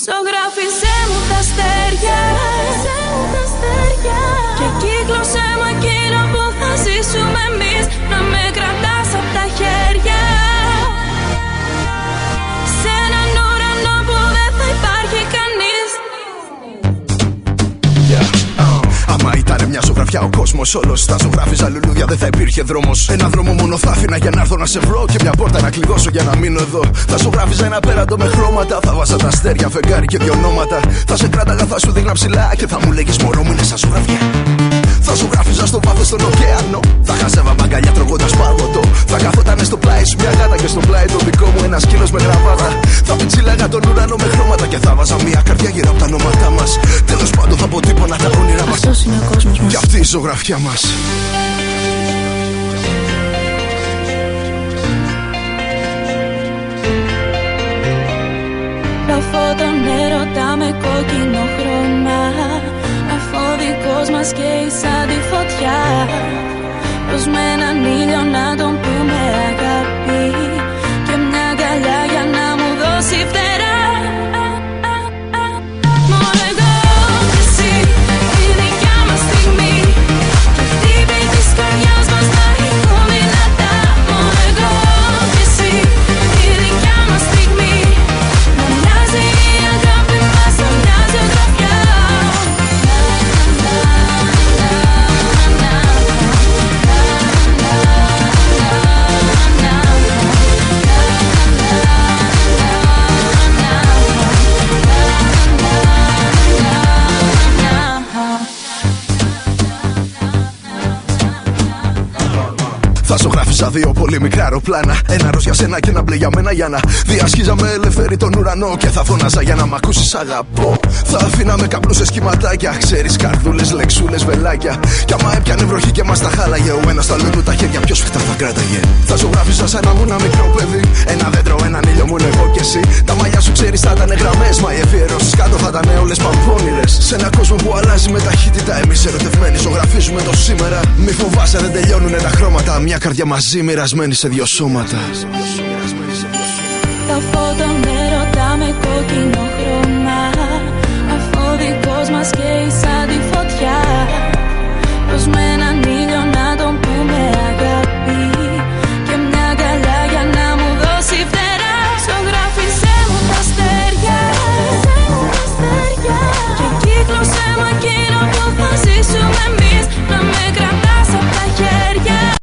Ζωγράφιζε μου τα αστέρια και κύκλωσε μου εκείνο που θα ζήσουμε εμείς. Να με κρατάς απ' τα χέρια σε έναν ουρανό που δεν θα υπάρχει κανείς. Άμα ήταν μια ζωγραφιά ο κόσμος όλος, θα ζωγράφιζα λουλούδια, δεν θα υπήρχε δρόμος. Ένα δρόμο μόνο θα άφηνα για να έρθω να σε βρω, και μια πόρτα να κλειδώσω για να μείνω εδώ. Θα ζωγράφιζα ένα πέραντο με χρώματα, θα βάζα τα αστέρια, φεγγάρι και δυο ονόματα. Θα σε κράταγα, θα σου δείχνα ψηλά και θα μου λέγεις μωρό μου είναι σαν ζωγραφιά. Θα ζωγράφιζα στο βάθος στον ωκεανό, θα χάζευα μπαγκαλιά τρώγοντας παγωτό. Θα καθότανε στο πλάι σου μια γάτα και στο πλάι το δικό μου ένα σκύλος με γραβάτα. Θα πιτσίλαγα τον ουρανό με χρώματα και θα βάζα μια καρδιά γύρω από τα ονόματά μας. Τέλος πάντων θα αποτύπωνα τα όνειρά μας. Αυτός είναι ο κόσμος μας. Και αυτή η ζωγραφιά μας. Γράφω τον έρωτα με κόκκινο χρώμα, αφού ο δικός μας καίει σαν τη φωτιά. Πως με έναν ήλιο να τον πούμε αγάπη και μια αγκαλιά για να μου δώσει φτερά. Μόνο εγώ και εσύ, η δικιά μας στιγμή, και χτύπη της καρδιάς μας να ηχούν δυνατά. Μόνο εγώ και εσύ, η δικιά μας στιγμή, να μοιάζει η αγάπη μας σαν μια ζωγραφιά. Θα ζωγράφιζα δύο πολύ μικρά αεροπλάνα, ένα ροζ για σένα και ένα μπλε για μένα, για να διασχίζαμε ελεύθερη τον ουρανό. Και θα φωνάζα για να μ' ακούσεις αγαπώ. Θα αφήναμε καπνούς σε σχηματάκια, ξέρεις, καρδούλες, λεξούλες, βελάκια. Κι άμα έπιανε βροχή και μας τα χάλαγε ο ένας στο άλλο του τα χέρια, ποιος φυκτά θα κράταγε. Θα ζωγράφιζα σαν να μου ένα μικρό παιδί, ένα δέντρο, έναν ήλιο μου εγώ κι εσύ. Τα μαλλιά σου ξέρεις θα ήταν γραμμές, μα οι αφιερώσεις κάτω θα ήταν όλες παμπώνηρες. Σε ένα κόσμο που αλλάζει με ταχύτητα, εμείς ερωτευμένοι ζωγραφίζουμε το σήμερα. Μη φοβάσαι, δεν τελειώνουνε τα χρώματα. Μια καρδιά μαζί μοιρασμένη σε δύο σώματα. Τα φώτα έρωτα με κόκκινο χρώμα, αφού ο δικός μας καίει